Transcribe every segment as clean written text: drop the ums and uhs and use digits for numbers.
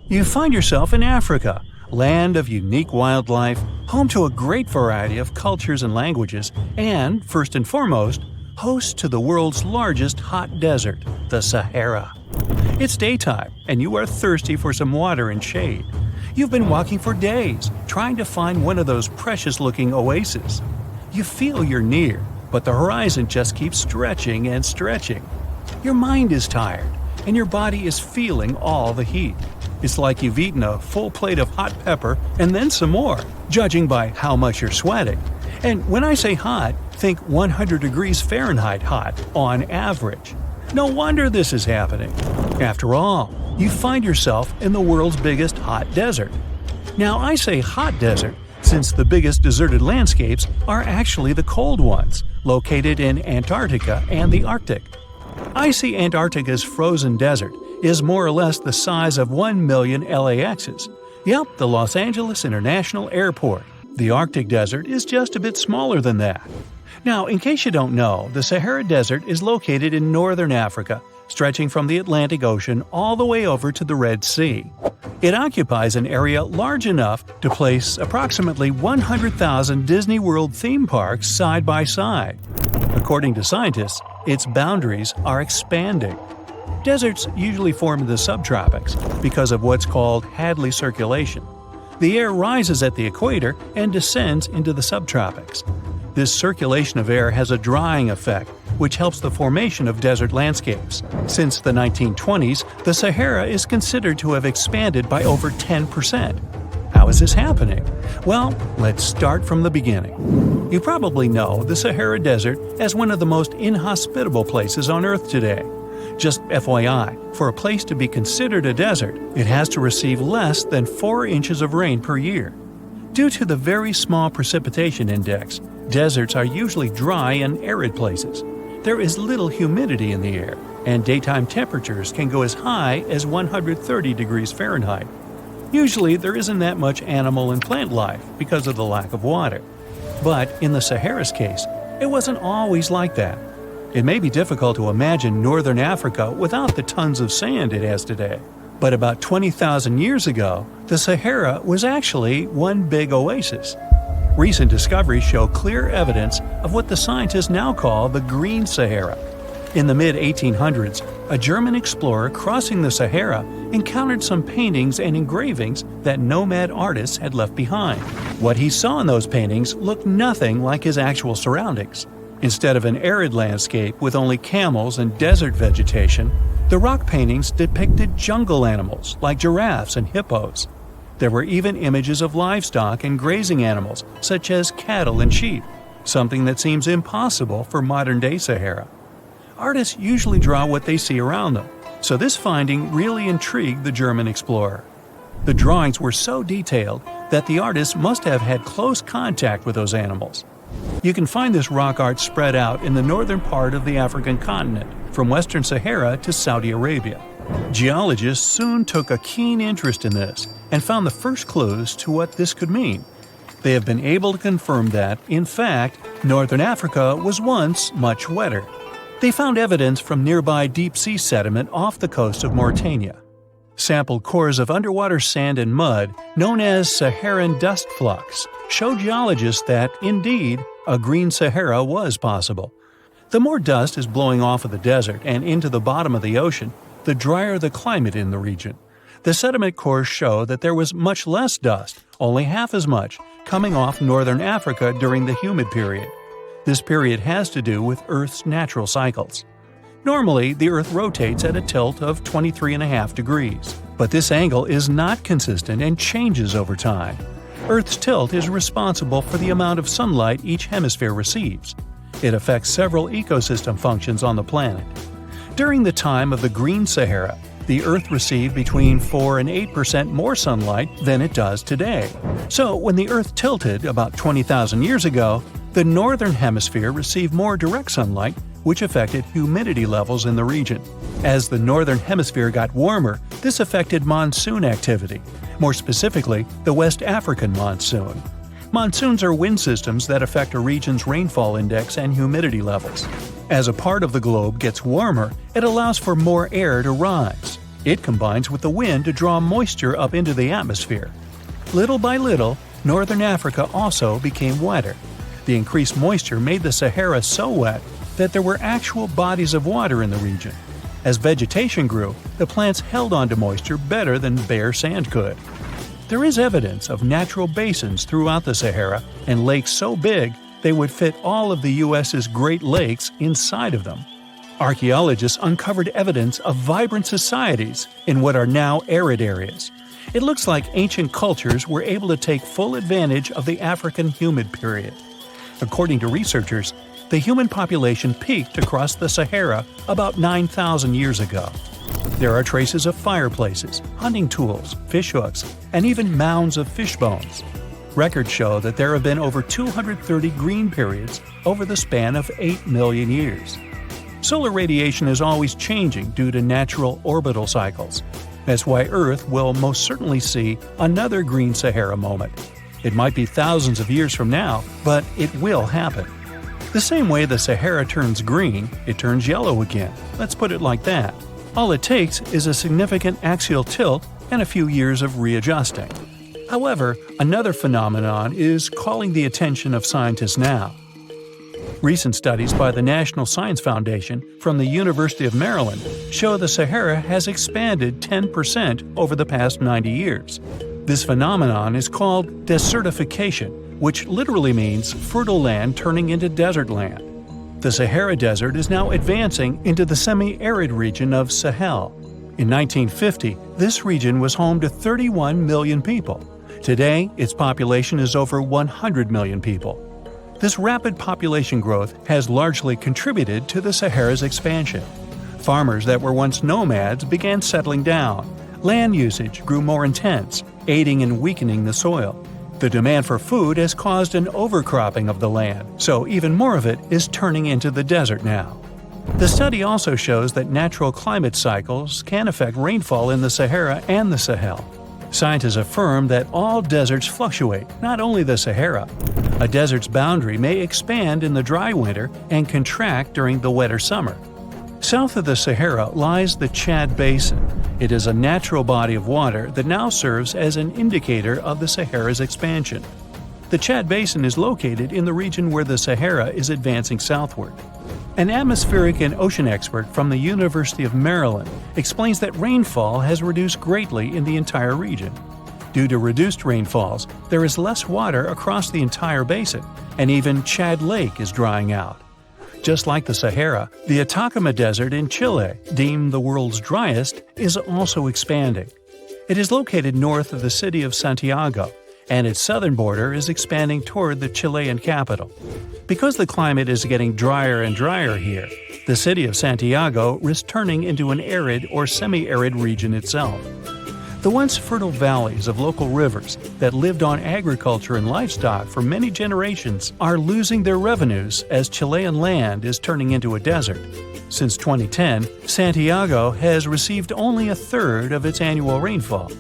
You find yourself in Africa, land of unique wildlife, home to a great variety of cultures and languages, and, first and foremost, host to the world's largest hot desert, the Sahara. It's daytime, and you are thirsty for some water and shade. You've been walking for days, trying to find one of those precious-looking oases. You feel you're near, but the horizon just keeps stretching and stretching. Your mind is tired, and your body is feeling all the heat. It's like you've eaten a full plate of hot pepper and then some more, judging by how much you're sweating. And when I say hot, think 100 degrees Fahrenheit hot, on average. No wonder this is happening. After all, you find yourself in the world's biggest hot desert. Now I say hot desert since the biggest deserted landscapes are actually the cold ones, located in Antarctica and the Arctic. I see Antarctica's frozen desert is more or less the size of 1 million LAXs. Yep, the Los Angeles International Airport. The Arctic desert is just a bit smaller than that. Now, in case you don't know, the Sahara Desert is located in northern Africa, stretching from the Atlantic Ocean all the way over to the Red Sea. It occupies an area large enough to place approximately 100,000 Disney World theme parks side by side. According to scientists, its boundaries are expanding. Deserts usually form in the subtropics because of what's called Hadley circulation. The air rises at the equator and descends into the subtropics. This circulation of air has a drying effect, which helps the formation of desert landscapes. Since the 1920s, the Sahara is considered to have expanded by over 10%. How is this happening? Well, let's start from the beginning. You probably know the Sahara Desert as one of the most inhospitable places on Earth today. Just FYI, for a place to be considered a desert, it has to receive less than 4 inches of rain per year. Due to the very small precipitation index, deserts are usually dry and arid places. There is little humidity in the air, and daytime temperatures can go as high as 130 degrees Fahrenheit. Usually, there isn't that much animal and plant life because of the lack of water. But in the Sahara's case, it wasn't always like that. It may be difficult to imagine northern Africa without the tons of sand it has today. But about 20,000 years ago, the Sahara was actually one big oasis. Recent discoveries show clear evidence of what the scientists now call the Green Sahara. In the mid-1800s, a German explorer crossing the Sahara encountered some paintings and engravings that nomad artists had left behind. What he saw in those paintings looked nothing like his actual surroundings. Instead of an arid landscape with only camels and desert vegetation, the rock paintings depicted jungle animals like giraffes and hippos. There were even images of livestock and grazing animals such as cattle and sheep, something that seems impossible for modern-day Sahara. Artists usually draw what they see around them, so this finding really intrigued the German explorer. The drawings were so detailed that the artists must have had close contact with those animals. You can find this rock art spread out in the northern part of the African continent, from western Sahara to Saudi Arabia. Geologists soon took a keen interest in this and found the first clues to what this could mean. They have been able to confirm that, in fact, northern Africa was once much wetter. They found evidence from nearby deep-sea sediment off the coast of Mauritania. Sampled cores of underwater sand and mud, known as Saharan dust flux, show geologists that, indeed, a green Sahara was possible. The more dust is blowing off of the desert and into the bottom of the ocean, the drier the climate in the region. The sediment cores show that there was much less dust, only half as much, coming off northern Africa during the humid period. This period has to do with Earth's natural cycles. Normally, the Earth rotates at a tilt of 23.5 degrees, but this angle is not consistent and changes over time. Earth's tilt is responsible for the amount of sunlight each hemisphere receives. It affects several ecosystem functions on the planet. During the time of the Green Sahara, the Earth received between 4 and 8% more sunlight than it does today. So when the Earth tilted about 20,000 years ago, the northern hemisphere received more direct sunlight, which affected humidity levels in the region. As the northern hemisphere got warmer, this affected monsoon activity, more specifically the West African monsoon. Monsoons are wind systems that affect a region's rainfall index and humidity levels. As a part of the globe gets warmer, it allows for more air to rise. It combines with the wind to draw moisture up into the atmosphere. Little by little, northern Africa also became wetter. The increased moisture made the Sahara so wet that there were actual bodies of water in the region. As vegetation grew, the plants held onto moisture better than bare sand could. There is evidence of natural basins throughout the Sahara and lakes so big they would fit all of the U.S.'s Great Lakes inside of them. Archaeologists uncovered evidence of vibrant societies in what are now arid areas. It looks like ancient cultures were able to take full advantage of the African humid period. According to researchers, the human population peaked across the Sahara about 9,000 years ago. There are traces of fireplaces, hunting tools, fish hooks, and even mounds of fish bones. Records show that there have been over 230 green periods over the span of 8 million years. Solar radiation is always changing due to natural orbital cycles. That's why Earth will most certainly see another green Sahara moment. It might be thousands of years from now, but it will happen. The same way the Sahara turns green, it turns yellow again. Let's put it like that. All it takes is a significant axial tilt and a few years of readjusting. However, another phenomenon is calling the attention of scientists now. Recent studies by the National Science Foundation from the University of Maryland show the Sahara has expanded 10% over the past 90 years. This phenomenon is called desertification, which literally means fertile land turning into desert land. The Sahara Desert is now advancing into the semi-arid region of Sahel. In 1950, this region was home to 31 million people. Today, its population is over 100 million people. This rapid population growth has largely contributed to the Sahara's expansion. Farmers that were once nomads began settling down. Land usage grew more intense, aiding in weakening the soil. The demand for food has caused an overcropping of the land, so even more of it is turning into the desert now. The study also shows that natural climate cycles can affect rainfall in the Sahara and the Sahel. Scientists affirm that all deserts fluctuate, not only the Sahara. A desert's boundary may expand in the dry winter and contract during the wetter summer. South of the Sahara lies the Chad Basin. It is a natural body of water that now serves as an indicator of the Sahara's expansion. The Chad Basin is located in the region where the Sahara is advancing southward. An atmospheric and ocean expert from the University of Maryland explains that rainfall has reduced greatly in the entire region. Due to reduced rainfalls, there is less water across the entire basin, and even Chad Lake is drying out. Just like the Sahara, the Atacama Desert in Chile, deemed the world's driest, is also expanding. It is located north of the city of Santiago, and its southern border is expanding toward the Chilean capital. Because the climate is getting drier and drier here, the city of Santiago risks turning into an arid or semi-arid region itself. The once fertile valleys of local rivers that lived on agriculture and livestock for many generations are losing their revenues as Chilean land is turning into a desert. Since 2010, Santiago has received only a third of its annual rainfall.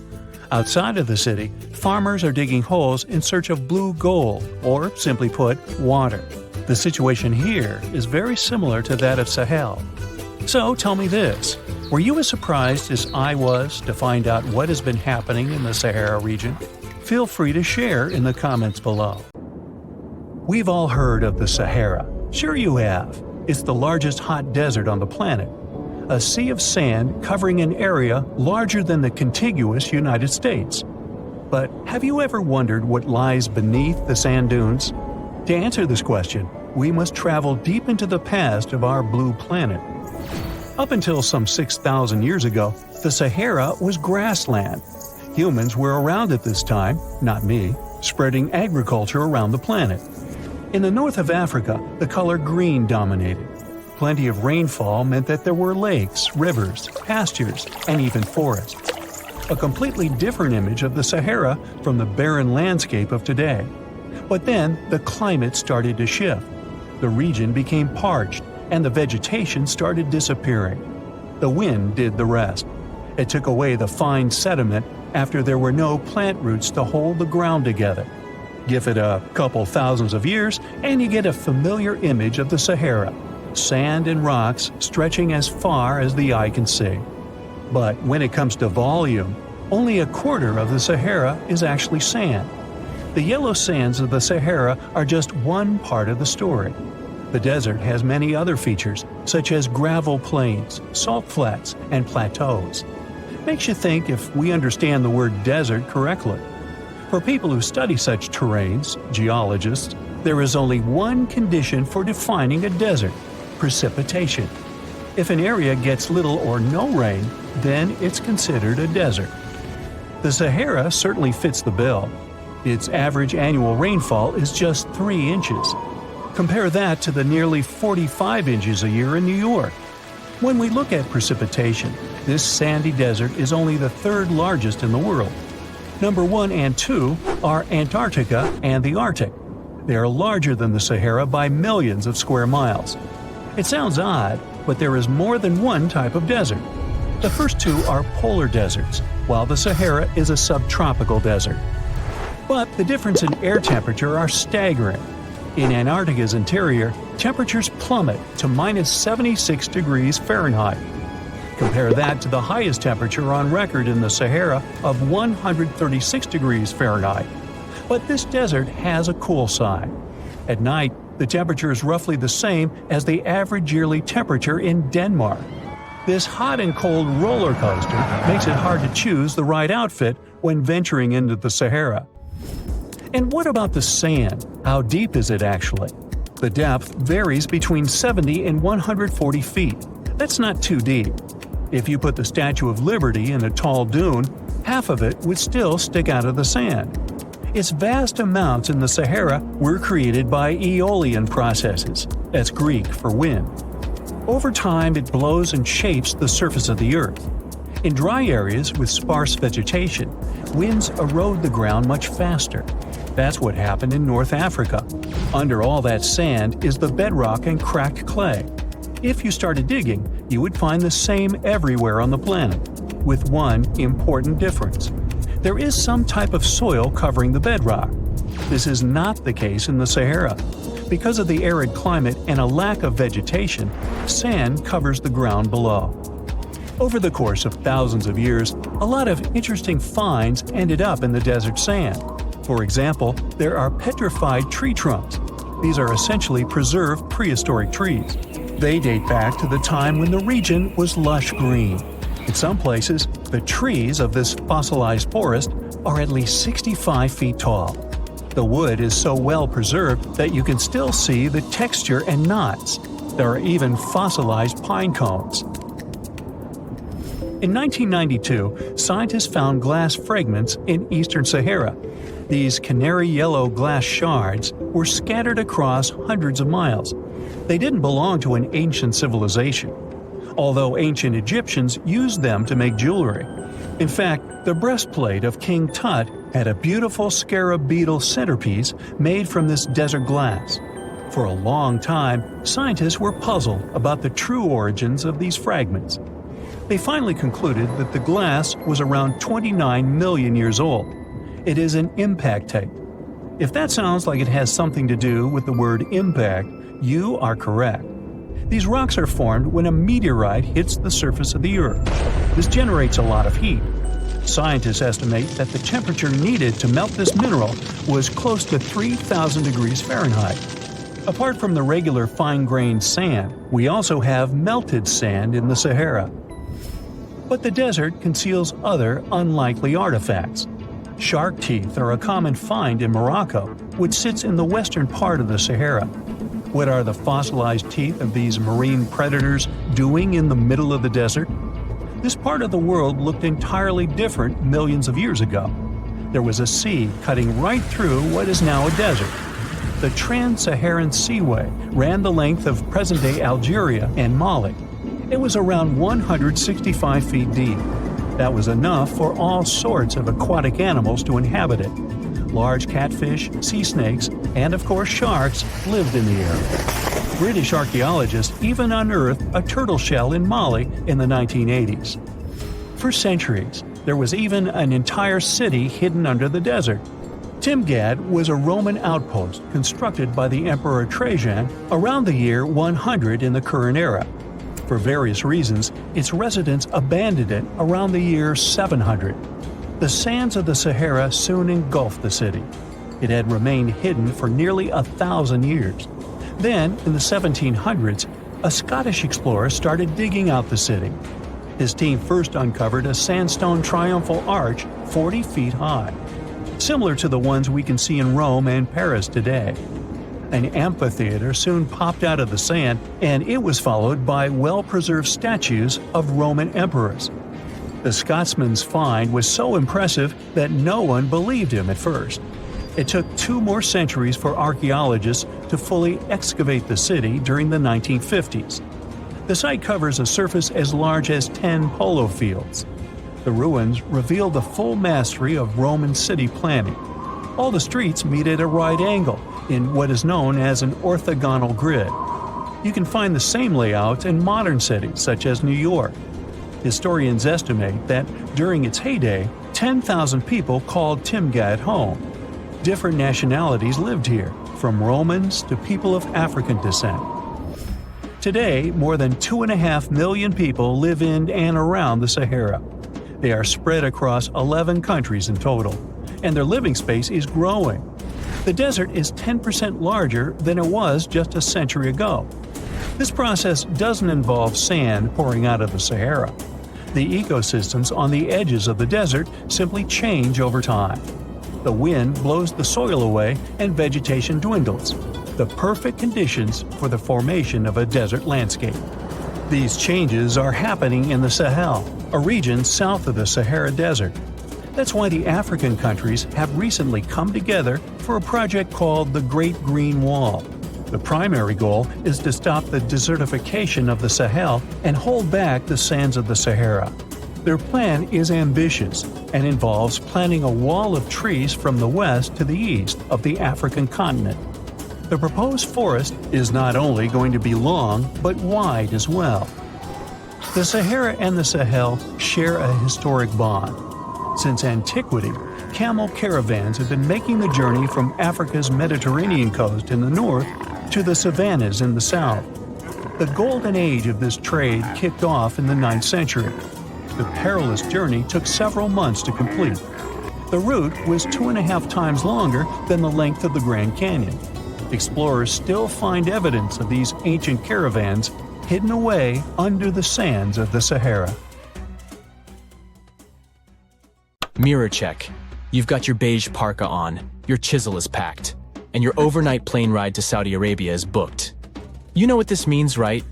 Outside of the city, farmers are digging holes in search of blue gold, or simply put, water. The situation here is very similar to that of Sahel. So tell me this, were you as surprised as I was to find out what has been happening in the Sahara region? Feel free to share in the comments below. We've all heard of the Sahara. Sure you have. It's the largest hot desert on the planet. A sea of sand covering an area larger than the contiguous United States. But have you ever wondered what lies beneath the sand dunes? To answer this question, we must travel deep into the past of our blue planet. Up until some 6,000 years ago, the Sahara was grassland. Humans were around at this time, not me, spreading agriculture around the planet. In the north of Africa, the color green dominated. Plenty of rainfall meant that there were lakes, rivers, pastures, and even forests. A completely different image of the Sahara from the barren landscape of today. But then, the climate started to shift. The region became parched, and the vegetation started disappearing. The wind did the rest. It took away the fine sediment after there were no plant roots to hold the ground together. Give it a couple thousands of years, and you get a familiar image of the Sahara. Sand and rocks stretching as far as the eye can see. But when it comes to volume, only a quarter of the Sahara is actually sand. The yellow sands of the Sahara are just one part of the story. The desert has many other features, such as gravel plains, salt flats, and plateaus. Makes you think if we understand the word desert correctly. For people who study such terrains, geologists, there is only one condition for defining a desert: precipitation. If an area gets little or no rain, then it's considered a desert. The Sahara certainly fits the bill. Its average annual rainfall is just 3 inches. Compare that to the nearly 45 inches a year in New York. When we look at precipitation, this sandy desert is only the third largest in the world. Number 1 and 2 are Antarctica and the Arctic. They are larger than the Sahara by millions of square miles. It sounds odd, but there is more than one type of desert. The first two are polar deserts, while the Sahara is a subtropical desert. But the difference in air temperature are staggering. In Antarctica's interior, temperatures plummet to minus 76 degrees Fahrenheit. Compare that to the highest temperature on record in the Sahara of 136 degrees Fahrenheit. But this desert has a cool side. At night, the temperature is roughly the same as the average yearly temperature in Denmark. This hot and cold roller coaster makes it hard to choose the right outfit when venturing into the Sahara. And what about the sand? How deep is it actually? The depth varies between 70 and 140 feet. That's not too deep. If you put the Statue of Liberty in a tall dune, half of it would still stick out of the sand. Its vast amounts in the Sahara were created by aeolian processes. That's Greek for wind. Over time, it blows and shapes the surface of the earth. In dry areas with sparse vegetation, winds erode the ground much faster. That's what happened in North Africa. Under all that sand is the bedrock and cracked clay. If you started digging, you would find the same everywhere on the planet, with one important difference. There is some type of soil covering the bedrock. This is not the case in the Sahara. Because of the arid climate and a lack of vegetation, sand covers the ground below. Over the course of thousands of years, a lot of interesting finds ended up in the desert sand. For example, there are petrified tree trunks. These are essentially preserved prehistoric trees. They date back to the time when the region was lush green. In some places, the trees of this fossilized forest are at least 65 feet tall. The wood is so well preserved that you can still see the texture and knots. There are even fossilized pine cones. In 1992, scientists found glass fragments in eastern Sahara. These canary yellow glass shards were scattered across hundreds of miles. They didn't belong to an ancient civilization, although ancient Egyptians used them to make jewelry. In fact, the breastplate of King Tut had a beautiful scarab beetle centerpiece made from this desert glass. For a long time, scientists were puzzled about the true origins of these fragments. They finally concluded that the glass was around 29 million years old. It is an impact tape. If that sounds like it has something to do with the word impact, you are correct. These rocks are formed when a meteorite hits the surface of the Earth. This generates a lot of heat. Scientists estimate that the temperature needed to melt this mineral was close to 3,000 degrees Fahrenheit. Apart from the regular fine-grained sand, we also have melted sand in the Sahara. But the desert conceals other unlikely artifacts. Shark teeth are a common find in Morocco, which sits in the western part of the Sahara. What are the fossilized teeth of these marine predators doing in the middle of the desert? This part of the world looked entirely different millions of years ago. There was a sea cutting right through what is now a desert. The Trans-Saharan Seaway ran the length of present-day Algeria and Mali. It was around 165 feet deep. That was enough for all sorts of aquatic animals to inhabit it. Large catfish, sea snakes, and of course sharks lived in the area. British archaeologists even unearthed a turtle shell in Mali in the 1980s. For centuries, there was even an entire city hidden under the desert. Timgad was a Roman outpost constructed by the Emperor Trajan around the year 100 in the current era. For various reasons, its residents abandoned it around the year 700. The sands of the Sahara soon engulfed the city. It had remained hidden for nearly 1,000 years. Then, in the 1700s, a Scottish explorer started digging out the city. His team first uncovered a sandstone triumphal arch 40 feet high, similar to the ones we can see in Rome and Paris today. An amphitheater soon popped out of the sand, and it was followed by well-preserved statues of Roman emperors. The Scotsman's find was so impressive that no one believed him at first. It took 2 more centuries for archaeologists to fully excavate the city during the 1950s. The site covers a surface as large as 10 polo fields. The ruins reveal the full mastery of Roman city planning. All the streets meet at a right angle in what is known as an orthogonal grid. You can find the same layout in modern cities such as New York. Historians estimate that during its heyday, 10,000 people called Timgad home. Different nationalities lived here, from Romans to people of African descent. Today, more than 2.5 million people live in and around the Sahara. They are spread across 11 countries in total, and their living space is growing. The desert is 10% larger than it was just a century ago. This process doesn't involve sand pouring out of the Sahara. The ecosystems on the edges of the desert simply change over time. The wind blows the soil away and vegetation dwindles, the perfect conditions for the formation of a desert landscape. These changes are happening in the Sahel, a region south of the Sahara Desert. That's why the African countries have recently come together for a project called the Great Green Wall. The primary goal is to stop the desertification of the Sahel and hold back the sands of the Sahara. Their plan is ambitious and involves planting a wall of trees from the west to the east of the African continent. The proposed forest is not only going to be long, but wide as well. The Sahara and the Sahel share a historic bond. Since antiquity, camel caravans have been making the journey from Africa's Mediterranean coast in the north to the savannas in the south. The golden age of this trade kicked off in the 9th century. The perilous journey took several months to complete. The route was 2.5 times longer than the length of the Grand Canyon. Explorers still find evidence of these ancient caravans hidden away under the sands of the Sahara. Mirror check. You've got your beige parka on, your chisel is packed, and your overnight plane ride to Saudi Arabia is booked. You know what this means, right?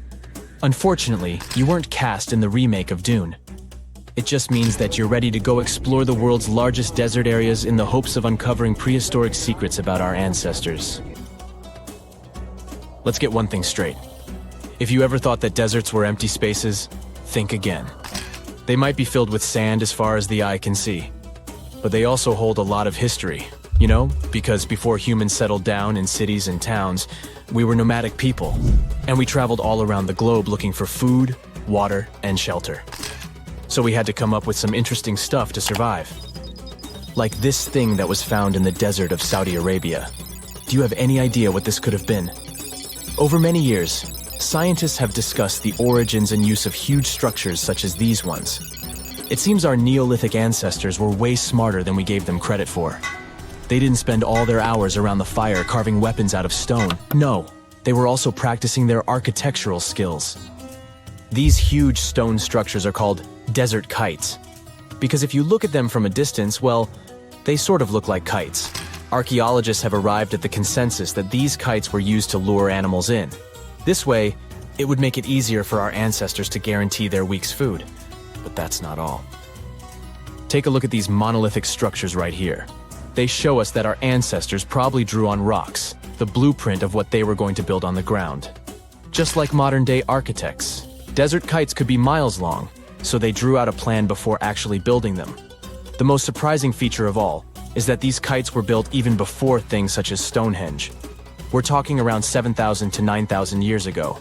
Unfortunately, you weren't cast in the remake of Dune. It just means that you're ready to go explore the world's largest desert areas in the hopes of uncovering prehistoric secrets about our ancestors. Let's get one thing straight. If you ever thought that deserts were empty spaces, think again. They might be filled with sand as far as the eye can see, but they also hold a lot of history, you know, because before humans settled down in cities and towns, we were nomadic people, and we traveled all around the globe looking for food, water, and shelter. So we had to come up with some interesting stuff to survive. Like this thing that was found in the desert of Saudi Arabia. Do you have any idea what this could have been? Over many years, scientists have discussed the origins and use of huge structures such as these ones. It seems our Neolithic ancestors were way smarter than we gave them credit for. They didn't spend all their hours around the fire carving weapons out of stone. No, they were also practicing their architectural skills. These huge stone structures are called desert kites, because if you look at them from a distance, well, they sort of look like kites. Archaeologists have arrived at the consensus that these kites were used to lure animals in. This way, it would make it easier for our ancestors to guarantee their week's food. But that's not all. Take a look at these monolithic structures right here. They show us that our ancestors probably drew on rocks, the blueprint of what they were going to build on the ground. Just like modern-day architects, desert kites could be miles long, so they drew out a plan before actually building them. The most surprising feature of all is that these kites were built even before things such as Stonehenge. We're talking around 7,000 to 9,000 years ago.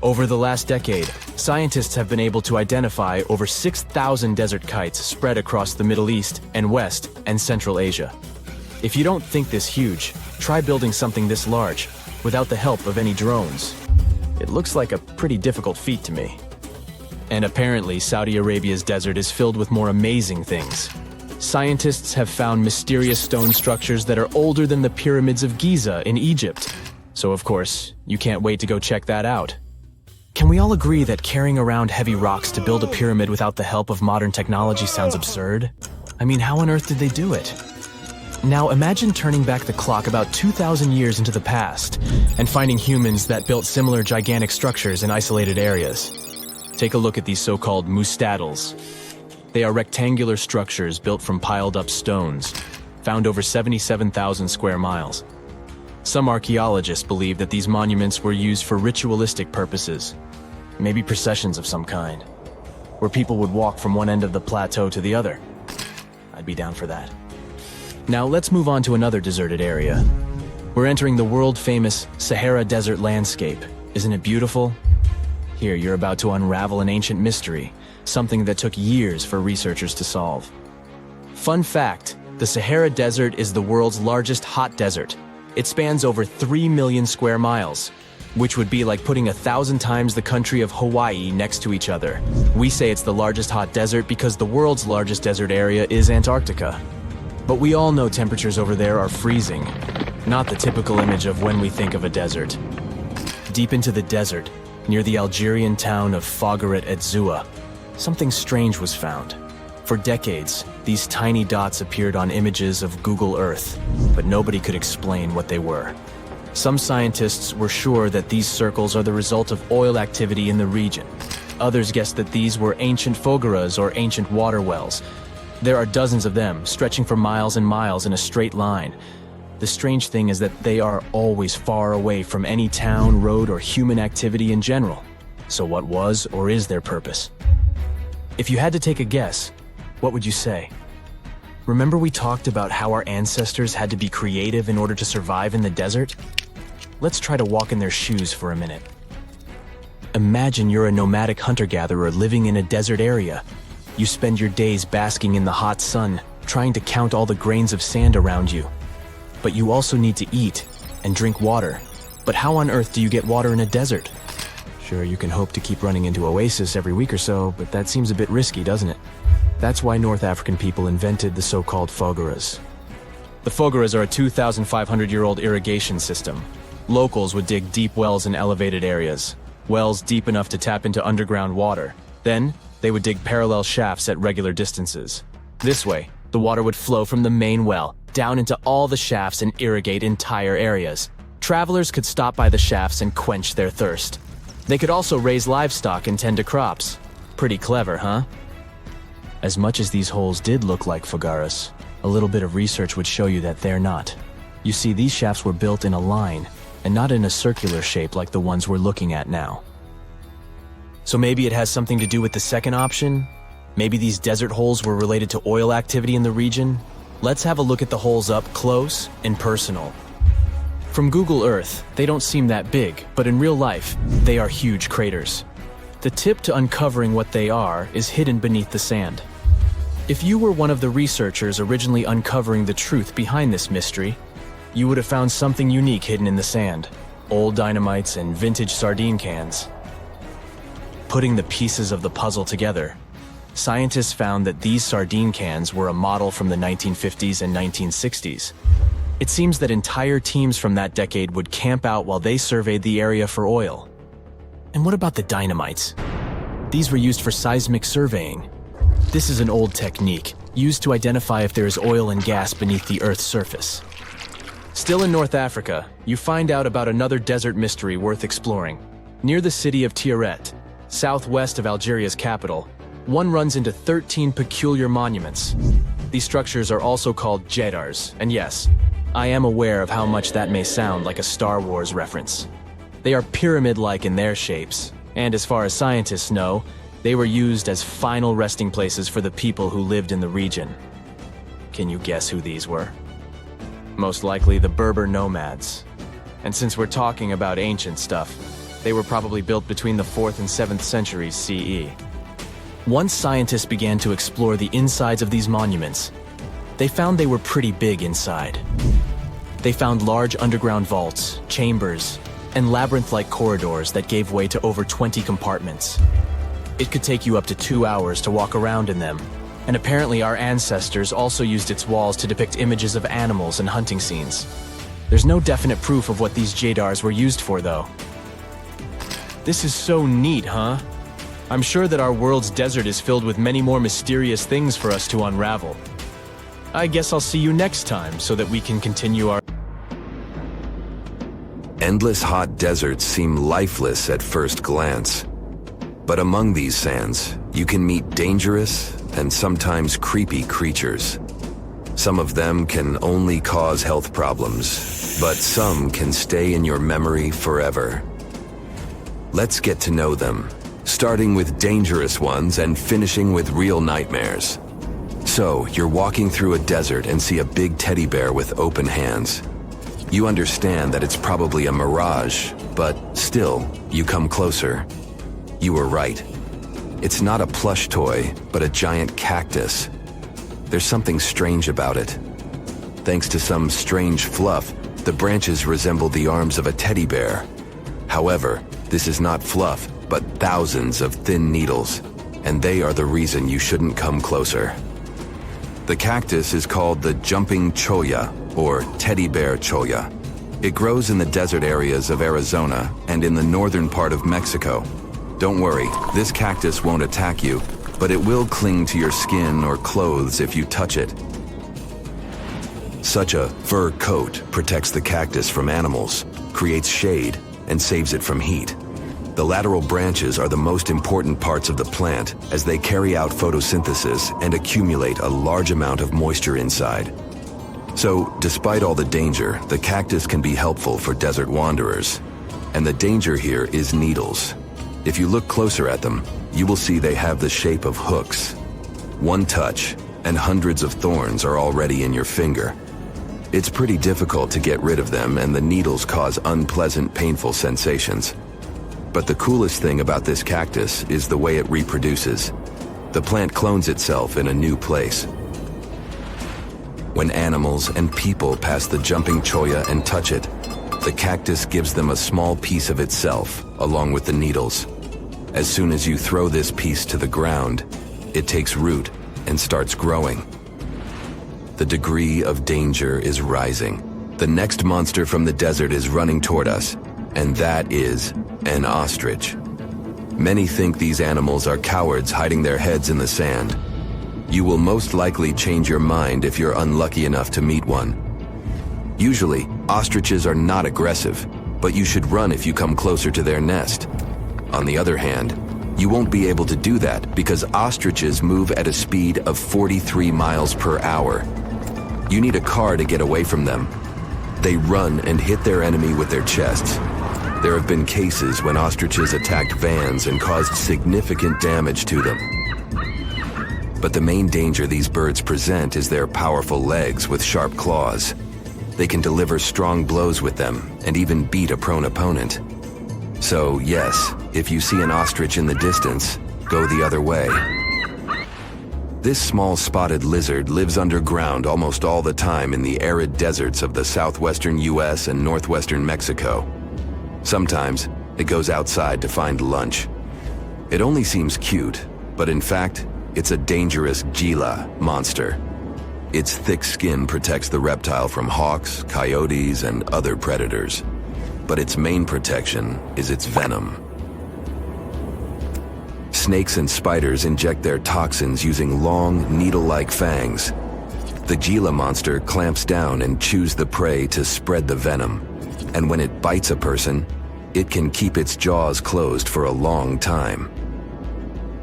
Over the last decade, scientists have been able to identify over 6,000 desert kites spread across the Middle East and West and Central Asia. If you don't think this huge, try building something this large without the help of any drones. It looks like a pretty difficult feat to me. And apparently, Saudi Arabia's desert is filled with more amazing things. Scientists have found mysterious stone structures that are older than the pyramids of Giza in Egypt. So of course, you can't wait to go check that out. Can we all agree that carrying around heavy rocks to build a pyramid without the help of modern technology sounds absurd? I mean, how on earth did they do it? Now imagine turning back the clock about 2,000 years into the past and finding humans that built similar gigantic structures in isolated areas. Take a look at these so-called mustadels. They are rectangular structures built from piled-up stones, found over 77,000 square miles. Some archaeologists believe that these monuments were used for ritualistic purposes, maybe processions of some kind, where people would walk from one end of the plateau to the other. I'd be down for that. Now let's move on to another deserted area. We're entering the world-famous Sahara Desert landscape. Isn't it beautiful? Here, you're about to unravel an ancient mystery, something that took years for researchers to solve. Fun fact, the Sahara Desert is the world's largest hot desert. It spans over 3 million square miles, which would be like putting 1,000 times the country of Hawaii next to each other. We say it's the largest hot desert because the world's largest desert area is Antarctica. But we all know temperatures over there are freezing, not the typical image of when we think of a desert. Deep into the desert, near the Algerian town of Fougeret et Zoua, something strange was found. For decades, these tiny dots appeared on images of Google Earth, but nobody could explain what they were. Some scientists were sure that these circles are the result of oil activity in the region. Others guessed that these were ancient fogeras or ancient water wells. There are dozens of them, stretching for miles and miles in a straight line. The strange thing is that they are always far away from any town, road, or human activity in general. So what was or is their purpose? If you had to take a guess, what would you say? Remember we talked about how our ancestors had to be creative in order to survive in the desert? Let's try to walk in their shoes for a minute. Imagine you're a nomadic hunter-gatherer living in a desert area. You spend your days basking in the hot sun, trying to count all the grains of sand around you. But you also need to eat and drink water. But how on earth do you get water in a desert? Sure, you can hope to keep running into oasis every week or so, but that seems a bit risky, doesn't it? That's why North African people invented the so-called fogeras. The fogeras are a 2,500-year-old irrigation system. Locals would dig deep wells in elevated areas, wells deep enough to tap into underground water. Then, they would dig parallel shafts at regular distances. This way, the water would flow from the main well down into all the shafts and irrigate entire areas. Travelers could stop by the shafts and quench their thirst. They could also raise livestock and tend to crops. Pretty clever, huh? As much as these holes did look like fogeras, a little bit of research would show you that they're not. You see, these shafts were built in a line, and not in a circular shape like the ones we're looking at now. So maybe it has something to do with the second option? Maybe these desert holes were related to oil activity in the region? Let's have a look at the holes up close and personal. From Google Earth, they don't seem that big, but in real life, they are huge craters. The tip to uncovering what they are is hidden beneath the sand. If you were one of the researchers originally uncovering the truth behind this mystery, you would have found something unique hidden in the sand. Old dynamites and vintage sardine cans. Putting the pieces of the puzzle together, scientists found that these sardine cans were a model from the 1950s and 1960s. It seems that entire teams from that decade would camp out while they surveyed the area for oil. And what about the dynamites? These were used for seismic surveying. This is an old technique, used to identify if there is oil and gas beneath the Earth's surface. Still in North Africa, you find out about another desert mystery worth exploring. Near the city of Tiaret, southwest of Algeria's capital, one runs into 13 peculiar monuments. These structures are also called jedars, and yes, I am aware of how much that may sound like a Star Wars reference. They are pyramid-like in their shapes, and as far as scientists know, they were used as final resting places for the people who lived in the region. Can you guess who these were? Most likely the Berber nomads. And since we're talking about ancient stuff, they were probably built between the 4th and 7th centuries CE. Once scientists began to explore the insides of these monuments, they found they were pretty big inside. They found large underground vaults, chambers, and labyrinth-like corridors that gave way to over 20 compartments. It could take you up to 2 hours to walk around in them. And apparently our ancestors also used its walls to depict images of animals and hunting scenes. There's no definite proof of what these jadars were used for, though. This is so neat, huh? I'm sure that our world's desert is filled with many more mysterious things for us to unravel. I guess I'll see you next time so that we can continue our... Endless hot deserts seem lifeless at first glance. But among these sands, you can meet dangerous and sometimes creepy creatures. Some of them can only cause health problems, but some can stay in your memory forever. Let's get to know them, starting with dangerous ones and finishing with real nightmares. So, you're walking through a desert and see a big teddy bear with open hands. You understand that it's probably a mirage, but still, you come closer. You were right. It's not a plush toy, but a giant cactus. There's something strange about it. Thanks to some strange fluff, the branches resemble the arms of a teddy bear. However, this is not fluff, but thousands of thin needles, and they are the reason you shouldn't come closer. The cactus is called the jumping cholla, or teddy bear cholla. It grows in the desert areas of Arizona and in the northern part of Mexico. Don't worry, this cactus won't attack you, but it will cling to your skin or clothes if you touch it. Such a fur coat protects the cactus from animals, creates shade, and saves it from heat. The lateral branches are the most important parts of the plant as they carry out photosynthesis and accumulate a large amount of moisture inside. So, despite all the danger, the cactus can be helpful for desert wanderers. And the danger here is needles. If you look closer at them, you will see they have the shape of hooks. One touch, and hundreds of thorns are already in your finger. It's pretty difficult to get rid of them, and the needles cause unpleasant, painful sensations. But the coolest thing about this cactus is the way it reproduces. The plant clones itself in a new place. When animals and people pass the jumping cholla and touch it, the cactus gives them a small piece of itself, along with the needles. As soon as you throw this piece to the ground, it takes root and starts growing. The degree of danger is rising. The next monster from the desert is running toward us, and that is an ostrich. Many think these animals are cowards hiding their heads in the sand. You will most likely change your mind if you're unlucky enough to meet one. Usually, ostriches are not aggressive, but you should run if you come closer to their nest. On the other hand, you won't be able to do that because ostriches move at a speed of 43 miles per hour. You need a car to get away from them. They run and hit their enemy with their chests. There have been cases when ostriches attacked vans and caused significant damage to them. But the main danger these birds present is their powerful legs with sharp claws. They can deliver strong blows with them and even beat a prone opponent. So yes, if you see an ostrich in the distance, go the other way. This small spotted lizard lives underground almost all the time in the arid deserts of the southwestern US and northwestern Mexico. Sometimes, it goes outside to find lunch. It only seems cute, but in fact, it's a dangerous Gila monster. Its thick skin protects the reptile from hawks, coyotes, and other predators. But its main protection is its venom. Snakes and spiders inject their toxins using long, needle-like fangs. The Gila monster clamps down and chews the prey to spread the venom. And when it bites a person, it can keep its jaws closed for a long time.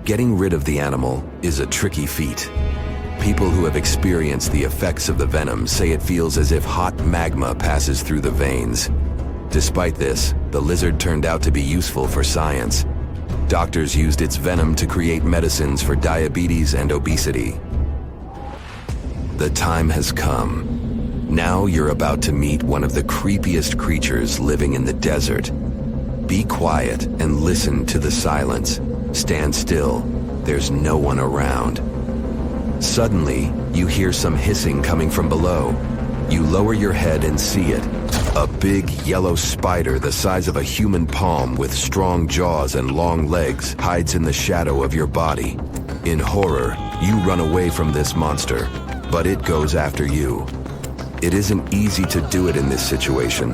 Getting rid of the animal is a tricky feat. People who have experienced the effects of the venom say it feels as if hot magma passes through the veins. Despite this, the lizard turned out to be useful for science. Doctors used its venom to create medicines for diabetes and obesity. The time has come. Now you're about to meet one of the creepiest creatures living in the desert. Be quiet and listen to the silence. Stand still. There's no one around. Suddenly, you hear some hissing coming from below. You lower your head and see it. A big yellow spider the size of a human palm with strong jaws and long legs hides in the shadow of your body. In horror, you run away from this monster, but it goes after you. It isn't easy to do it in this situation,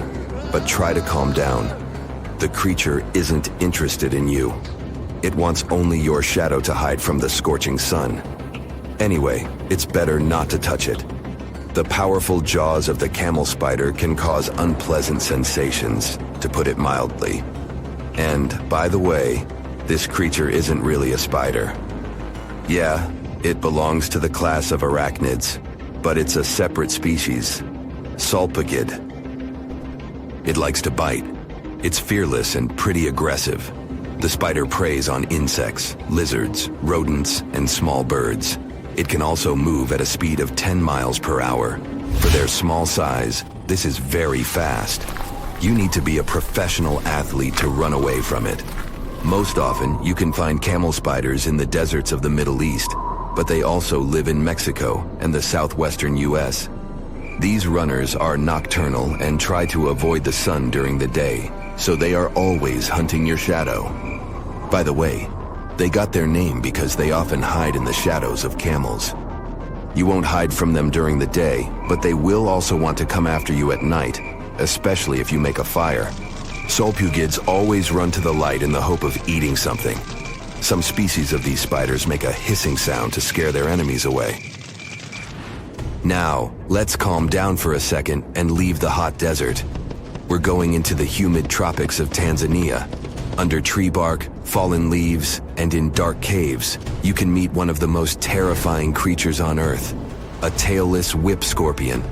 but try to calm down. The creature isn't interested in you. It wants only your shadow to hide from the scorching sun. Anyway, it's better not to touch it. The powerful jaws of the camel spider can cause unpleasant sensations, to put it mildly. And, by the way, this creature isn't really a spider. Yeah, it belongs to the class of arachnids, but it's a separate species, Sulpagid. It likes to bite. It's fearless and pretty aggressive. The spider preys on insects, lizards, rodents, and small birds. It can also move at a speed of 10 miles per hour. For their small size, this is very fast. You need to be a professional athlete to run away from it. Most often, you can find camel spiders in the deserts of the Middle East, but they also live in Mexico and the southwestern US. These runners are nocturnal and try to avoid the sun during the day, so they are always hunting your shadow. By the way, they got their name because they often hide in the shadows of camels. You won't hide from them during the day, but they will also want to come after you at night, especially if you make a fire. Sulpugids always run to the light in the hope of eating something. Some species of these spiders make a hissing sound to scare their enemies away. Now, let's calm down for a second and leave the hot desert. We're going into the humid tropics of Tanzania. Under tree bark, fallen leaves, and in dark caves, you can meet one of the most terrifying creatures on Earth, a tailless whip scorpion.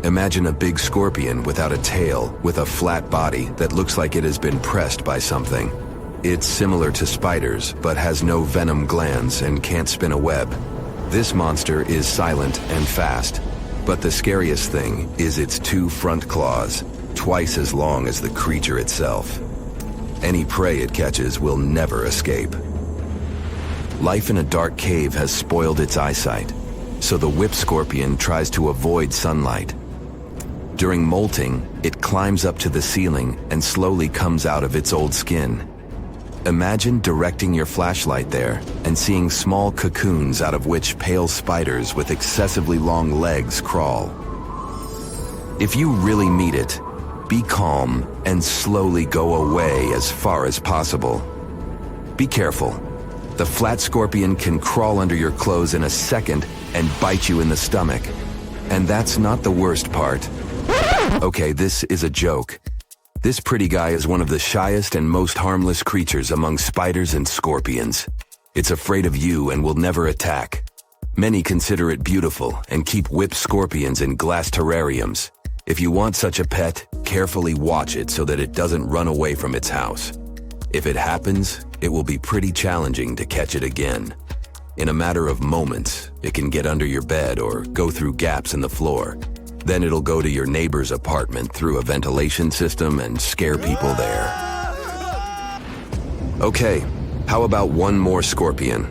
Imagine a big scorpion without a tail, with a flat body that looks like it has been pressed by something. It's similar to spiders, but has no venom glands and can't spin a web. This monster is silent and fast, but the scariest thing is its 2 front claws, twice as long as the creature itself. Any prey it catches will never escape. Life in a dark cave has spoiled its eyesight, so the whip scorpion tries to avoid sunlight. During molting, it climbs up to the ceiling and slowly comes out of its old skin. Imagine directing your flashlight there and seeing small cocoons out of which pale spiders with excessively long legs crawl. If you really meet it, be calm and slowly go away as far as possible. Be careful. The flat scorpion can crawl under your clothes in a second and bite you in the stomach. And that's not the worst part. Okay, this is a joke. This pretty guy is one of the shyest and most harmless creatures among spiders and scorpions. It's afraid of you and will never attack. Many consider it beautiful and keep whip scorpions in glass terrariums. If you want such a pet, carefully watch it so that it doesn't run away from its house. If it happens, it will be pretty challenging to catch it again. In a matter of moments, it can get under your bed or go through gaps in the floor. Then it'll go to your neighbor's apartment through a ventilation system and scare people there. Okay, how about one more scorpion?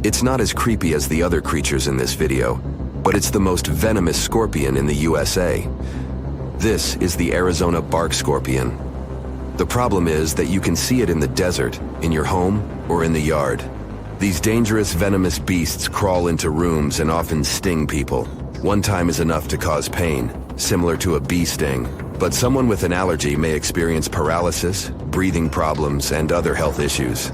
It's not as creepy as the other creatures in this video, but it's the most venomous scorpion in the USA. This is the Arizona bark scorpion. The problem is that you can see it in the desert, in your home, or in the yard. These dangerous venomous beasts crawl into rooms and often sting people. One time is enough to cause pain, similar to a bee sting, but someone with an allergy may experience paralysis, breathing problems, and other health issues.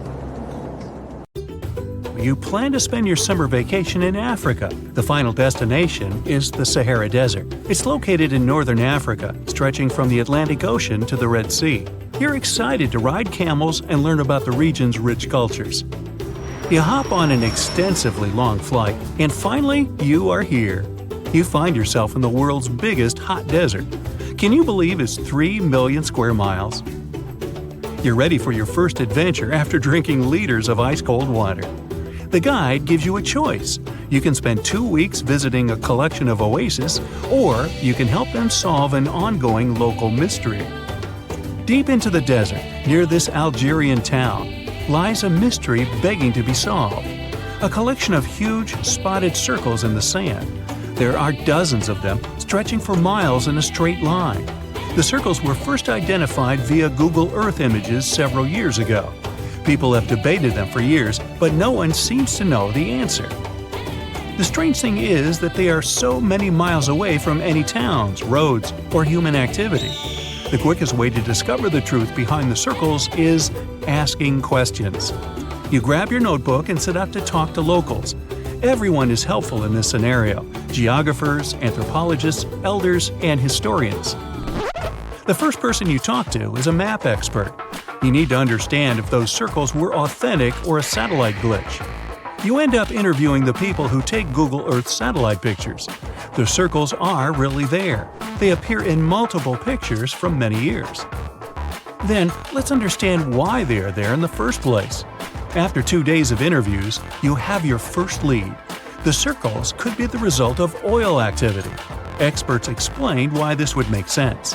You plan to spend your summer vacation in Africa. The final destination is the Sahara Desert. It's located in northern Africa, stretching from the Atlantic Ocean to the Red Sea. You're excited to ride camels and learn about the region's rich cultures. You hop on an extensively long flight, and finally, you are here. You find yourself in the world's biggest hot desert. Can you believe it's 3 million square miles? You're ready for your first adventure after drinking liters of ice-cold water. The guide gives you a choice. You can spend 2 weeks visiting a collection of oases, or you can help them solve an ongoing local mystery. Deep into the desert, near this Algerian town, lies a mystery begging to be solved. A collection of huge, spotted circles in the sand. There are dozens of them, stretching for miles in a straight line. The circles were first identified via Google Earth images several years ago. People have debated them for years, but no one seems to know the answer. The strange thing is that they are so many miles away from any towns, roads, or human activity. The quickest way to discover the truth behind the circles is asking questions. You grab your notebook and set out to talk to locals. Everyone is helpful in this scenario: geographers, anthropologists, elders, and historians. The first person you talk to is a map expert. You need to understand if those circles were authentic or a satellite glitch. You end up interviewing the people who take Google Earth satellite pictures. The circles are really there. They appear in multiple pictures from many years. Then, let's understand why they are there in the first place. After 2 days of interviews, you have your first lead. The circles could be the result of oil activity. Experts explained why this would make sense.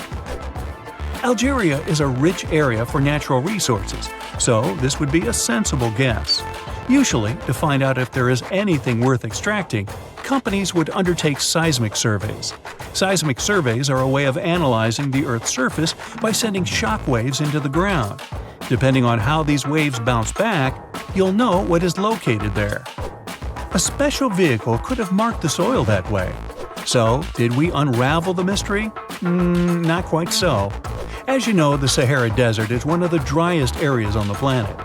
Algeria is a rich area for natural resources, so this would be a sensible guess. Usually, to find out if there is anything worth extracting, companies would undertake seismic surveys. Seismic surveys are a way of analyzing the Earth's surface by sending shock waves into the ground. Depending on how these waves bounce back, you'll know what is located there. A special vehicle could have marked the soil that way. So, did we unravel the mystery? Not quite so. As you know, the Sahara Desert is one of the driest areas on the planet.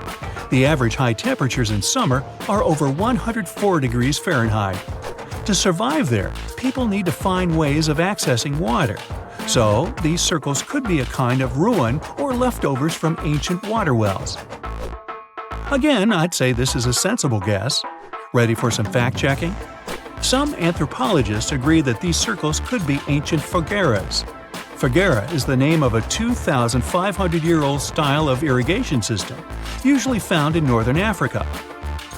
The average high temperatures in summer are over 104 degrees Fahrenheit. To survive there, people need to find ways of accessing water. So, these circles could be a kind of ruin or leftovers from ancient water wells. Again, I'd say this is a sensible guess. Ready for some fact-checking? Some anthropologists agree that these circles could be ancient fogueras. Foguera is the name of a 2,500-year-old style of irrigation system, usually found in northern Africa.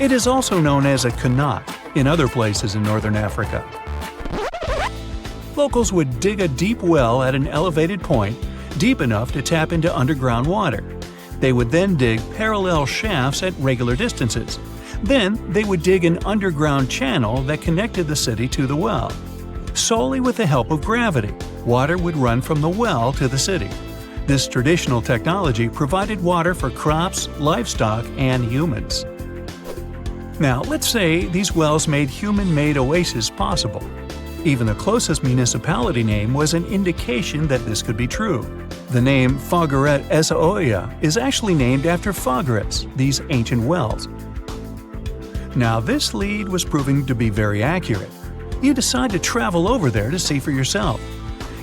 It is also known as a qanat in other places in northern Africa. Locals would dig a deep well at an elevated point, deep enough to tap into underground water. They would then dig parallel shafts at regular distances. Then they would dig an underground channel that connected the city to the well. Solely with the help of gravity, water would run from the well to the city. This traditional technology provided water for crops, livestock, and humans. Now, let's say these wells made human-made oases possible. Even the closest municipality name was an indication that this could be true. The name Fogueret Essaouira is actually named after Foguerets, these ancient wells. Now, this lead was proving to be very accurate. You decide to travel over there to see for yourself.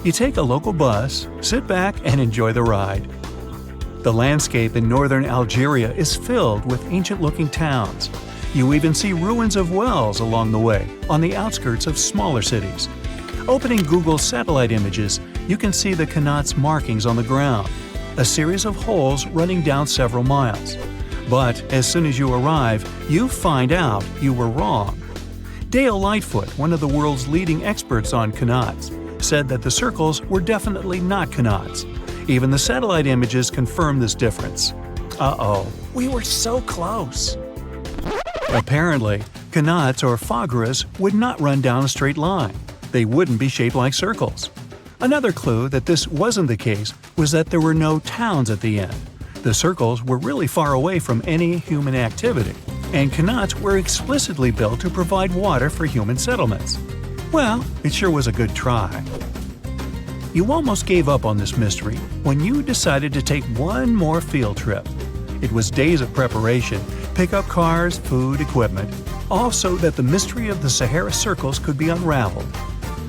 You take a local bus, sit back, and enjoy the ride. The landscape in northern Algeria is filled with ancient-looking towns. You even see ruins of wells along the way, on the outskirts of smaller cities. Opening Google's satellite images, you can see the qanat's markings on the ground, a series of holes running down several miles. But as soon as you arrive, you find out you were wrong. Dale Lightfoot, one of the world's leading experts on qanats, said that the circles were definitely not qanats. Even the satellite images confirm this difference. Uh-oh, we were so close. Apparently, qanats or fogueras would not run down a straight line. They wouldn't be shaped like circles. Another clue that this wasn't the case was that there were no towns at the end. The circles were really far away from any human activity, and qanats were explicitly built to provide water for human settlements. Well, it sure was a good try. You almost gave up on this mystery when you decided to take one more field trip. It was days of preparation, pick up cars, food, equipment, all so that the mystery of the Sahara Circles could be unraveled.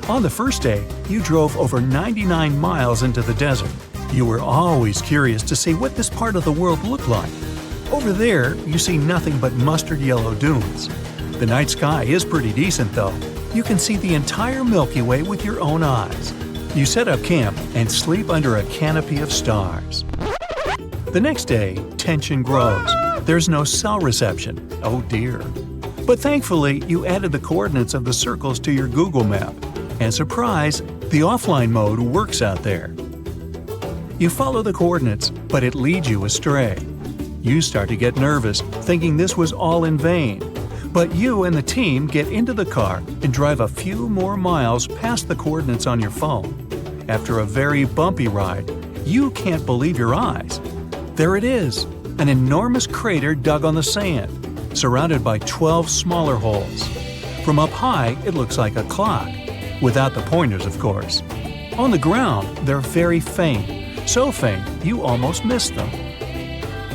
On the first day, you drove over 99 miles into the desert. You were always curious to see what this part of the world looked like. Over there, you see nothing but mustard yellow dunes. The night sky is pretty decent though. You can see the entire Milky Way with your own eyes. You set up camp and sleep under a canopy of stars. The next day, tension grows. There's no cell reception. Oh dear. But thankfully, you added the coordinates of the circles to your Google map. And surprise, the offline mode works out there. You follow the coordinates, but it leads you astray. You start to get nervous, thinking this was all in vain. But you and the team get into the car and drive a few more miles past the coordinates on your phone. After a very bumpy ride, you can't believe your eyes. There it is, an enormous crater dug on the sand, surrounded by 12 smaller holes. From up high, it looks like a clock, without the pointers, of course. On the ground, they're very faint, so faint you almost miss them.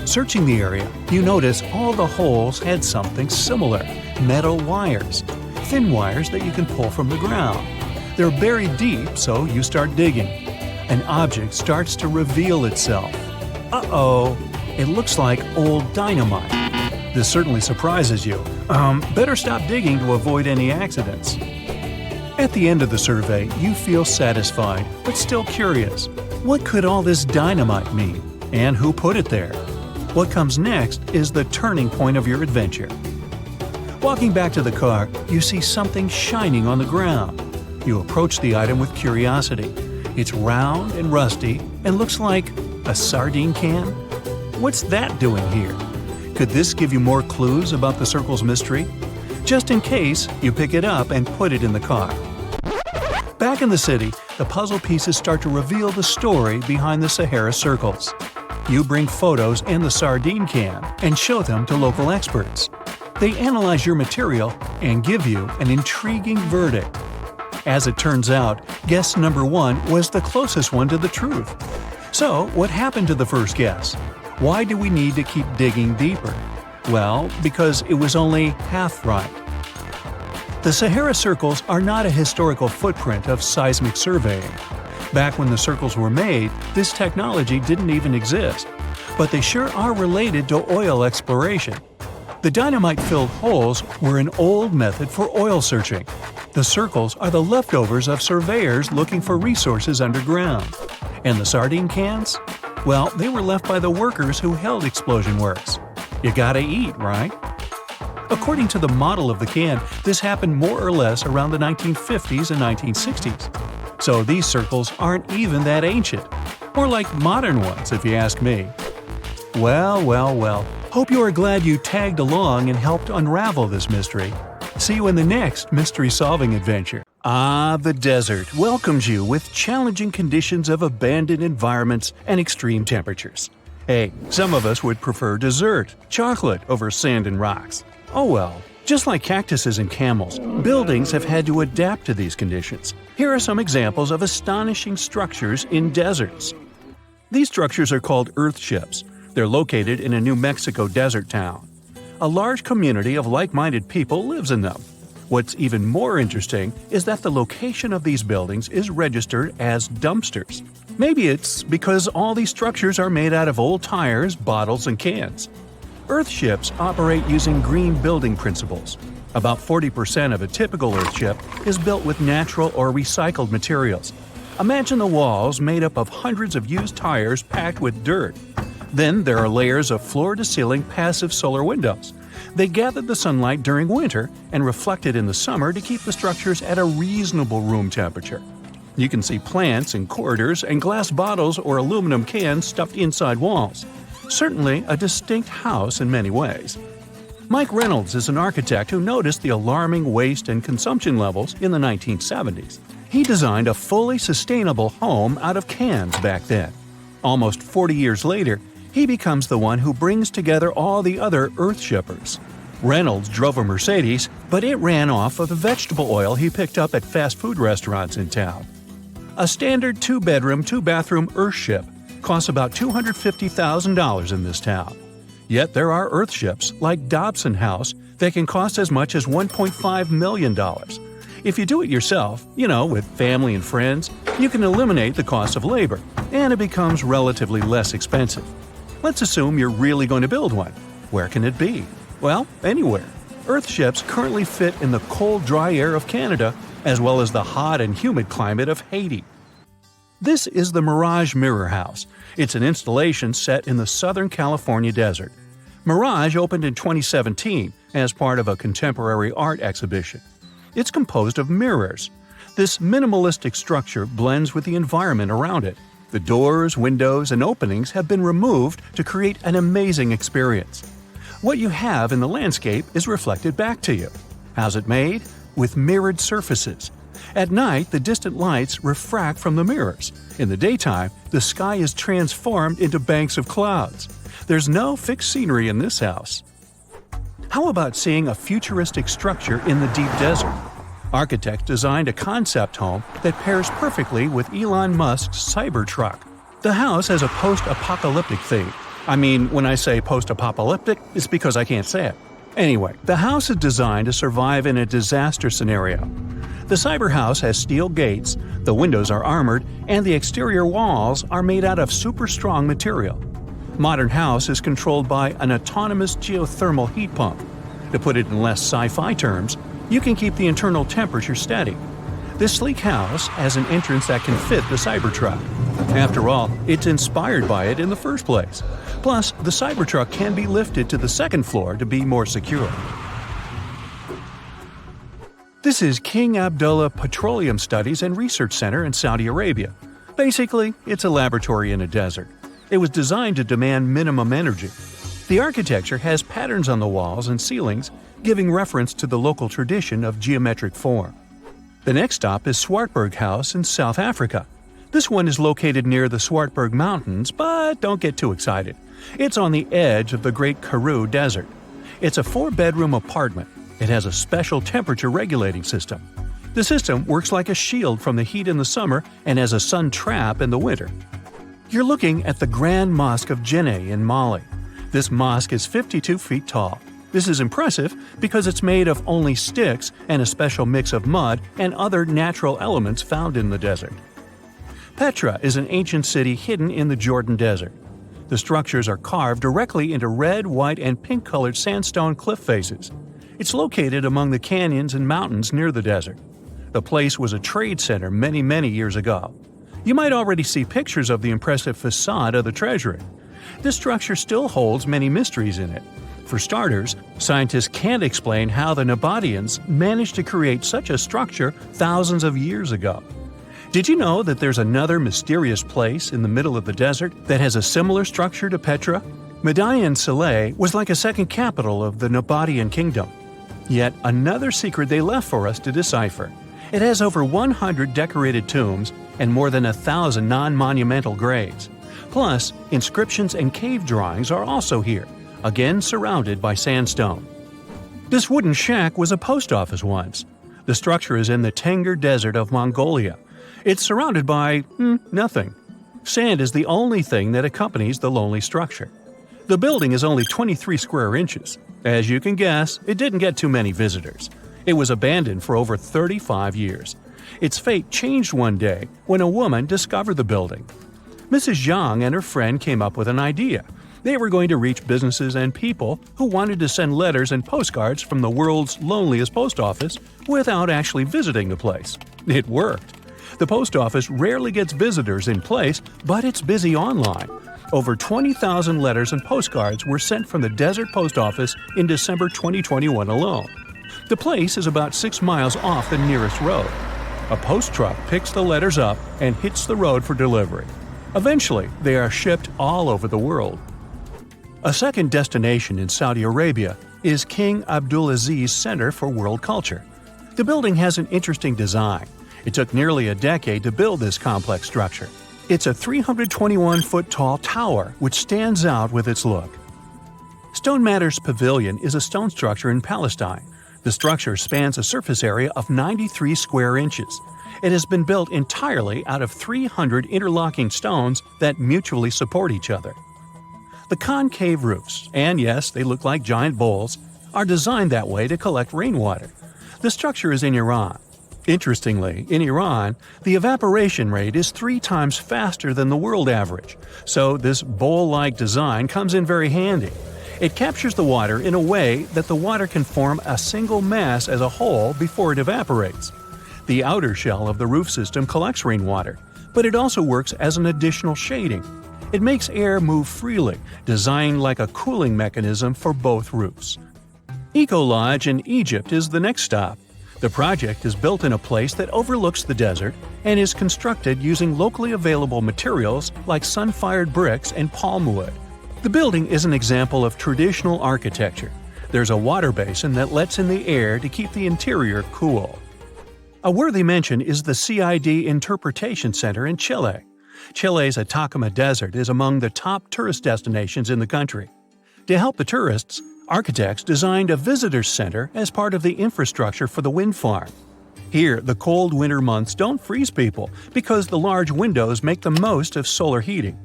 Searching the area, you notice all the holes had something similar: metal wires, thin wires that you can pull from the ground. They're buried deep, so you start digging. An object starts to reveal itself. Uh-oh, it looks like old dynamite. This certainly surprises you. Better stop digging to avoid any accidents. At the end of the survey, you feel satisfied, but still curious. What could all this dynamite mean? And who put it there? What comes next is the turning point of your adventure. Walking back to the car, you see something shining on the ground. You approach the item with curiosity. It's round and rusty and looks like a sardine can. What's that doing here? Could this give you more clues about the circle's mystery? Just in case, you pick it up and put it in the car. Back in the city, the puzzle pieces start to reveal the story behind the Sahara circles. You bring photos and the sardine can and show them to local experts. They analyze your material and give you an intriguing verdict. As it turns out, guess number 1 was the closest one to the truth. So, what happened to the first guess? Why do we need to keep digging deeper? Well, because it was only half right. The Sahara circles are not a historical footprint of seismic surveying. Back when the circles were made, this technology didn't even exist. But they sure are related to oil exploration. The dynamite-filled holes were an old method for oil searching. The circles are the leftovers of surveyors looking for resources underground. And the sardine cans? Well, they were left by the workers who held explosion works. You gotta eat, right? According to the model of the can, this happened more or less around the 1950s and 1960s. So these circles aren't even that ancient. More like modern ones, if you ask me. Well. Hope you are glad you tagged along and helped unravel this mystery. See you in the next mystery-solving adventure. The desert welcomes you with challenging conditions of abandoned environments and extreme temperatures. Hey, some of us would prefer dessert, chocolate, over sand and rocks. Oh well. Just like cactuses and camels, buildings have had to adapt to these conditions. Here are some examples of astonishing structures in deserts. These structures are called earthships. They're located in a New Mexico desert town. A large community of like-minded people lives in them. What's even more interesting is that the location of these buildings is registered as dumpsters. Maybe it's because all these structures are made out of old tires, bottles, and cans. Earthships operate using green building principles. About 40% of a typical earthship is built with natural or recycled materials. Imagine the walls made up of hundreds of used tires packed with dirt. Then there are layers of floor-to-ceiling passive solar windows. They gather the sunlight during winter and reflect it in the summer to keep the structures at a reasonable room temperature. You can see plants in corridors and glass bottles or aluminum cans stuffed inside walls. Certainly a distinct house in many ways. Mike Reynolds is an architect who noticed the alarming waste and consumption levels in the 1970s. He designed a fully sustainable home out of cans back then. Almost 40 years later, he becomes the one who brings together all the other earthshippers. Reynolds drove a Mercedes, but it ran off of the vegetable oil he picked up at fast food restaurants in town. A standard 2-bedroom, 2-bathroom earthship costs about $250,000 in this town. Yet there are earthships like Dobson House that can cost as much as $1.5 million. If you do it yourself, with family and friends, you can eliminate the cost of labor, and it becomes relatively less expensive. Let's assume you're really going to build one. Where can it be? Well, anywhere. Earthships currently fit in the cold, dry air of Canada, as well as the hot and humid climate of Haiti. This is the Mirage Mirror House. It's an installation set in the Southern California desert. Mirage opened in 2017 as part of a contemporary art exhibition. It's composed of mirrors. This minimalistic structure blends with the environment around it. The doors, windows, and openings have been removed to create an amazing experience. What you have in the landscape is reflected back to you. How's it made? With mirrored surfaces. At night, the distant lights refract from the mirrors. In the daytime, the sky is transformed into banks of clouds. There's no fixed scenery in this house. How about seeing a futuristic structure in the deep desert? Architects designed a concept home that pairs perfectly with Elon Musk's Cybertruck. The house has a post-apocalyptic theme. I mean, when I say post-apocalyptic, it's because I can't say it. Anyway, the house is designed to survive in a disaster scenario. The cyber house has steel gates, the windows are armored, and the exterior walls are made out of super strong material. Modern house is controlled by an autonomous geothermal heat pump. To put it in less sci-fi terms, you can keep the internal temperature steady. This sleek house has an entrance that can fit the Cybertruck. After all, it's inspired by it in the first place. Plus, the Cybertruck can be lifted to the second floor to be more secure. This is King Abdullah Petroleum Studies and Research Center in Saudi Arabia. Basically, it's a laboratory in a desert. It was designed to demand minimum energy. The architecture has patterns on the walls and ceilings, giving reference to the local tradition of geometric form. The next stop is Swartberg House in South Africa. This one is located near the Swartberg Mountains, but don't get too excited. It's on the edge of the Great Karoo Desert. It's a 4-bedroom apartment. It has a special temperature regulating system. The system works like a shield from the heat in the summer and as a sun trap in the winter. You're looking at the Grand Mosque of Djenné in Mali. This mosque is 52 feet tall. This is impressive because it's made of only sticks and a special mix of mud and other natural elements found in the desert. Petra is an ancient city hidden in the Jordan Desert. The structures are carved directly into red, white, and pink-colored sandstone cliff faces. It's located among the canyons and mountains near the desert. The place was a trade center many years ago. You might already see pictures of the impressive facade of the treasury. This structure still holds many mysteries in it. For starters, scientists can't explain how the Nabataeans managed to create such a structure thousands of years ago. Did you know that there's another mysterious place in the middle of the desert that has a similar structure to Petra? Median Saleh was like a second capital of the Nabataean kingdom. Yet another secret they left for us to decipher. It has over 100 decorated tombs and more than 1,000 non-monumental graves. Plus, inscriptions and cave drawings are also here, again surrounded by sandstone. This wooden shack was a post office once. The structure is in the Tengger Desert of Mongolia. It's surrounded by nothing. Sand is the only thing that accompanies the lonely structure. The building is only 23 square inches. As you can guess, it didn't get too many visitors. It was abandoned for over 35 years. Its fate changed one day when a woman discovered the building. Mrs. Yang and her friend came up with an idea. They were going to reach businesses and people who wanted to send letters and postcards from the world's loneliest post office without actually visiting the place. It worked. The post office rarely gets visitors in place, but it's busy online. Over 20,000 letters and postcards were sent from the Desert Post Office in December 2021 alone. The place is about 6 miles off the nearest road. A post truck picks the letters up and hits the road for delivery. Eventually, they are shipped all over the world. A second destination in Saudi Arabia is King Abdulaziz Center for World Culture. The building has an interesting design. It took nearly a decade to build this complex structure. It's a 321-foot-tall tower which stands out with its look. Stone Matters Pavilion is a stone structure in Palestine. The structure spans a surface area of 93 square inches. It has been built entirely out of 300 interlocking stones that mutually support each other. The concave roofs, and yes, they look like giant bowls, are designed that way to collect rainwater. The structure is in Iran. Interestingly, in Iran, the evaporation rate is 3 times faster than the world average, so this bowl-like design comes in very handy. It captures the water in a way that the water can form a single mass as a whole before it evaporates. The outer shell of the roof system collects rainwater, but it also works as an additional shading. It makes air move freely, designed like a cooling mechanism for both roofs. Eco Lodge in Egypt is the next stop. The project is built in a place that overlooks the desert and is constructed using locally available materials like sun-fired bricks and palm wood. The building is an example of traditional architecture. There's a water basin that lets in the air to keep the interior cool. A worthy mention is the CID Interpretation Center in Chile. Chile's Atacama Desert is among the top tourist destinations in the country. To help the tourists, architects designed a visitors center as part of the infrastructure for the wind farm. Here, the cold winter months don't freeze people because the large windows make the most of solar heating.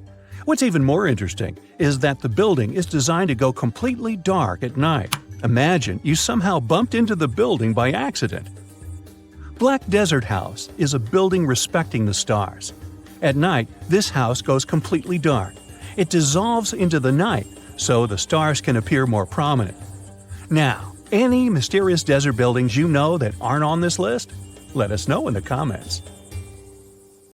What's even more interesting is that the building is designed to go completely dark at night. Imagine you somehow bumped into the building by accident. Black Desert House is a building respecting the stars. At night, this house goes completely dark. It dissolves into the night, so the stars can appear more prominent. Now, any mysterious desert buildings you know that aren't on this list? Let us know in the comments.